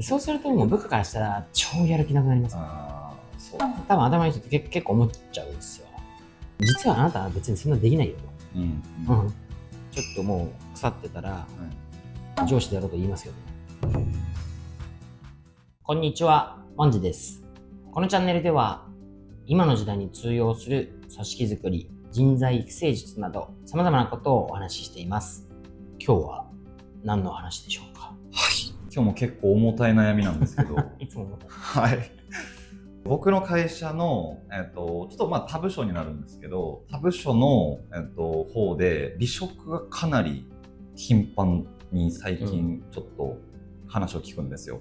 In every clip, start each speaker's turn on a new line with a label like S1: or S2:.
S1: そうするともう部下からしたら超やる気なくなります。
S2: そう。
S1: 多分頭いい人って結構思っちゃうんですよ。実はあなたは別にそんなできないよと。ちょっともう腐ってたら、上司でやろうと言いますけど。こんにちは、モンジです。このチャンネルでは、今の時代に通用する組織づくり、人材育成術など、様々なことをお話ししています。今日は何の話でしょうか？
S2: はい。今日も結構重たい悩みなんですけど。
S1: いつも思った。
S2: はい。僕の会社の、ちょっと他部署になるんですけど、他部署の、方で離職がかなり頻繁に最近ちょっと話を聞くんですよ。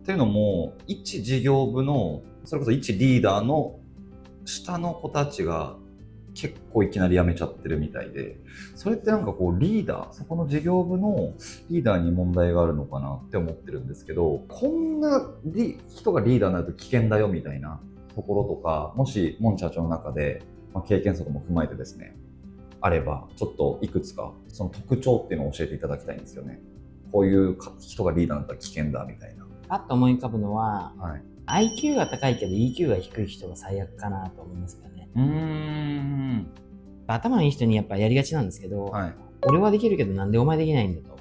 S2: っていうのも、一事業部の、それこそ一リーダーの下の子たちが結構いきなり辞めちゃってるみたいで、それってなんかこうリーダー、そこの事業部のリーダーに問題があるのかなって思ってるんですけど、こんな人がリーダーになると危険だよみたいなところとか、もしモン社長の中で、経験則も踏まえてですね、あればちょっといくつかその特徴っていうのを教えていただきたいんですよね。こういう人がリーダーになったら危険だみたいな。
S1: パッと思い浮かぶのは、IQ が高いけど EQ が低い人が最悪かなと思いますけどね。頭のいい人にやっぱやりがちなんですけど、俺はできるけどなんでお前できないんだと。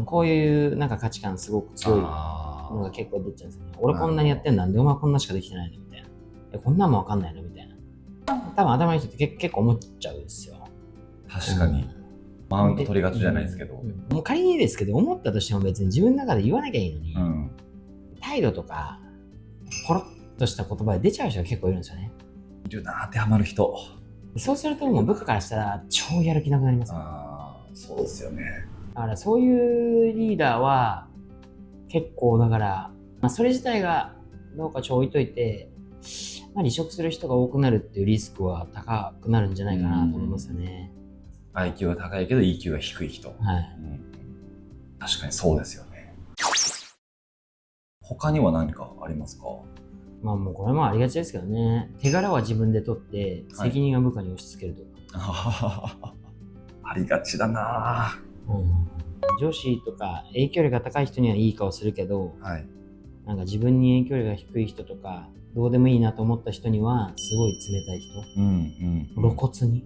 S1: こういうなんか価値観すごく強いのが結構出ちゃうんですよね。俺こんなにやってんなんでお前こんなしかできてないのみたいな。こんなんもわかんないのみたいな。多分頭のいい人って結構思っちゃうんですよ。
S2: 確かに。マウント取りがちじゃないですけど。
S1: もう仮にですけど、思ったとしても別に自分の中で言わなきゃいいのに、態度とか、ポロッとした言葉で出ちゃう人が結構いるんですよね。
S2: いるな、当てはまる人。
S1: そうするともう部下からしたら超やる気なくなります。
S2: そうですよね。
S1: だからそういうリーダーは結構だから、それ自体がどうか置いといて、離職する人が多くなるっていうリスクは高くなるんじゃないかなと思いますよね。
S2: IQ が高いけど EQ が低い人。確かにそうですよね。他には何かありますか？
S1: もうこれもありがちですけどね。手柄は自分で取って責任は部下に押し付けるとか。
S2: ありがちだな。
S1: 上司とか影響力が高い人にはいい顔するけど、なんか自分に影響力が低い人とかどうでもいいなと思った人にはすごい冷たい人、露骨に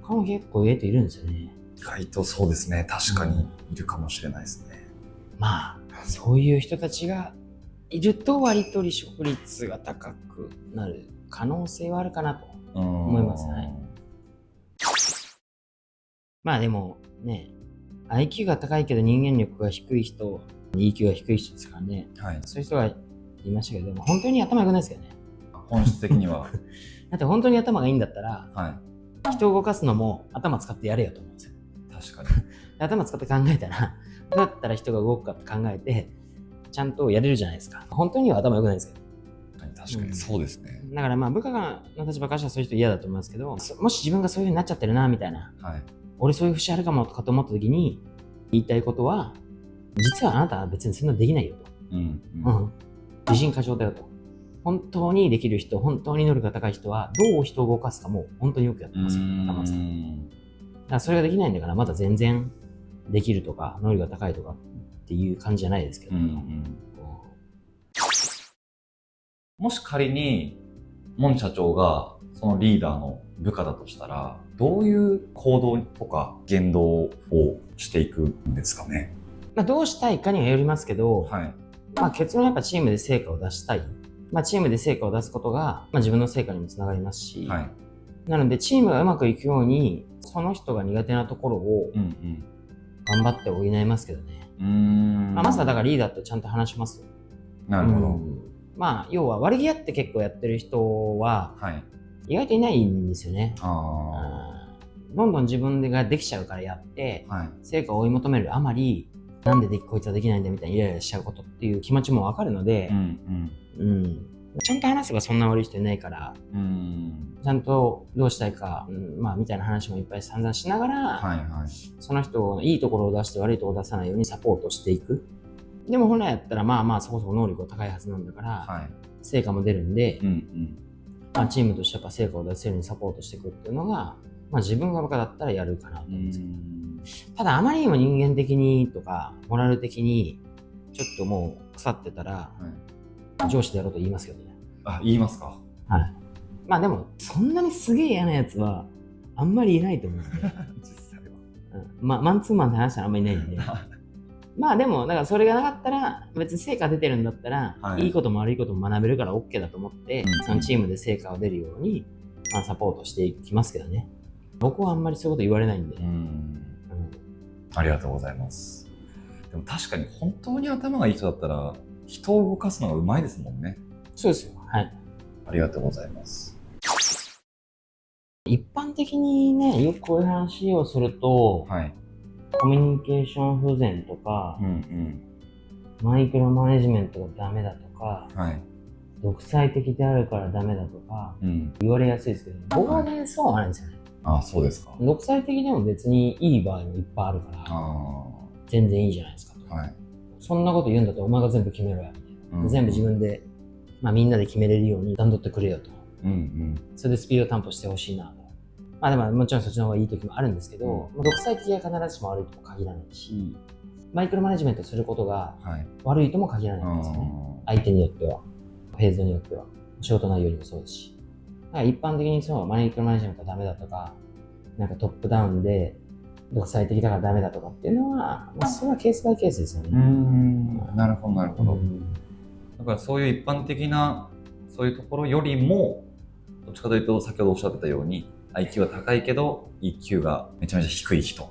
S1: これも結構といるんですよね。
S2: 意外とそうですね。確かにいるかもしれないですね。
S1: そういう人たちがいると割と離職率が高くなる可能性はあるかなと思いますね。でもね、IQ が高いけど人間力が低い人、EQ が低い人ですからね。そういう人がいましたけど、本当に頭良くないですけどね。
S2: 本質的には。
S1: だって本当に頭がいいんだったら、人を動かすのも頭使ってやれよと思うんですよ。
S2: 確かに。
S1: 頭使って考えたら、どうやったら人が動くかって考えて、ちゃんとやれるじゃないですか。本当には頭良くないですけど。
S2: 確かにそうですね。
S1: だから部下の立場からしたらそういう人嫌だと思いますけど、もし自分がそういう風になっちゃってるな、みたいな。俺そういう節あるかもとかと思った時に、言いたいことは、実はあなたは別にそんなできないよと。自信過剰だよと。本当にできる人、本当に能力が高い人は、どう人を動かすかも本当によくやってますよ。頭使って。だからそれができないんだから、まだ全然できるとか、能力が高いとかっていう感じじゃないですけど。
S2: もし仮に、モン社長がそのリーダーの部下だとしたら、どういう行動とか言動をしていくんですかね？
S1: どうしたいかにはよりますけど、結論やっぱチームで成果を出したい。チームで成果を出すことが、自分の成果にもつながりますし、なのでチームがうまくいくように、その人が苦手なところを頑張って補いますけどね。まずはだからリーダーとちゃんと話しますよ。
S2: なるほど。
S1: 要は悪気あって結構やってる人は、意外といないんですよね。どんどん自分ができちゃうからやって、成果を追い求めるあまり、なんでこいつはできないんだみたいにイライラしちゃうことっていう気持ちもわかるので、ちゃんと話せばそんな悪い人いないから、ちゃんとどうしたいか、みたいな話もいっぱい散々しながら、その人のいいところを出して悪いところを出さないようにサポートしていく。でも本来やったらそこそこ能力が高いはずなんだから、成果も出るんで、チームとしてやっぱ成果を出せるようにサポートしていくっていうのが、自分が部下だったらやるかなと思うんですけど。ただあまりにも人間的にとか、モラル的にちょっともう腐ってたら、上司でやろうと言いますけどね。
S2: あ、言いますか。
S1: はい。まあでも、そんなにすげえ嫌なやつは、あんまりいないと思うんで。実際は。まあ、マンツーマンで話したらあんまりいないんで。まあでも、だからそれがなかったら、別に成果出てるんだったら、いいことも悪いことも学べるから OK だと思って、そのチームで成果が出るように、まあ、サポートしていきますけどね。僕はあんまりそういうこと言われないんで。
S2: ありがとうございます。でも確かに本当に頭がいい人だったら、人を動かすのがうまいですもんね。
S1: そうですよ。はい。
S2: ありがとうございます。
S1: 一般的にね、よくこういう話をすると、コミュニケーション不全とか、マイクロマネジメントがダメだとか、独裁的であるからダメだとか、言われやすいですけど、僕はね、そうはないんですよね。
S2: あ、そうですか。
S1: 独裁的でも別にいい場合もいっぱいあるから、全然いいじゃないですかと。そんなこと言うんだったらお前が全部決めろや、みたいな。全部自分で、まあみんなで決めれるように段取ってくれよと。それでスピード担保してほしいなと。まあでももちろんそっちの方がいい時もあるんですけど、独裁的は必ずしも悪いとも限らないし、マイクロマネジメントすることが悪いとも限らないんですよね。相手によっては、フェーズによっては、仕事内容にもそうですし。だから一般的にそう、マイクロマネジメントはダメだとか、なんかトップダウンで独裁的だからダメだとかっていうのは、まあそれはケースバイケースですよね。
S2: なるほど、なるほど。だからそういう一般的な、そういうところよりも、どっちかというと先ほどおっしゃってたように、IQ は高いけど EQ がめちゃめちゃ低い人、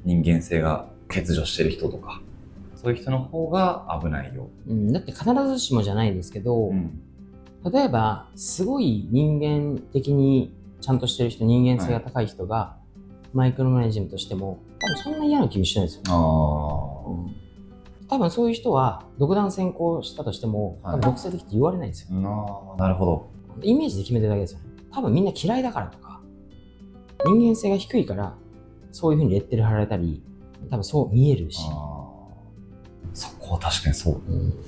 S2: 人間性が欠如してる人とか、そういう人の方が危ないよ。
S1: だって必ずしもじゃないですけど、例えばすごい人間的にちゃんとしてる人、人間性が高い人がマイクロマネジメントしても多分そんな嫌な気もしないですよ。多分そういう人は独断専行したとしても、多分独裁的って言われないんですよ。
S2: なるほど。
S1: イメージで決めてるだけですよね。多分みんな嫌いだからとか、人間性が低いからそういう風にレッテル貼られたり、多分そう見えるし。
S2: そこは確かにそう、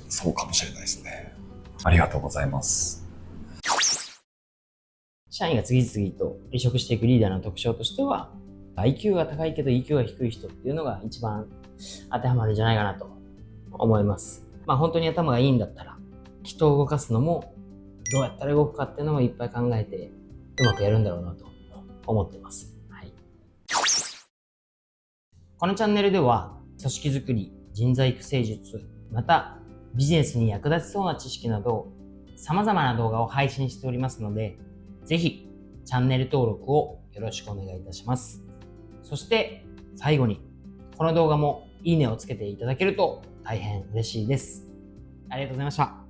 S2: そうかもしれないですね。ありがとうございます。
S1: 社員が次々と離職していくリーダーの特徴としては、IQ が高いけど EQ が低い人っていうのが一番当てはまるんじゃないかなと思います。まあ本当に頭がいいんだったら、人を動かすのもどうやったら動くかっていうのもいっぱい考えてうまくやるんだろうなと思ってます。はい。このチャンネルでは組織づくり、人材育成術、またビジネスに役立ちそうな知識など様々な動画を配信しておりますので、ぜひチャンネル登録をよろしくお願いいたします。そして最後にこの動画もいいねをつけていただけると大変嬉しいです。ありがとうございました。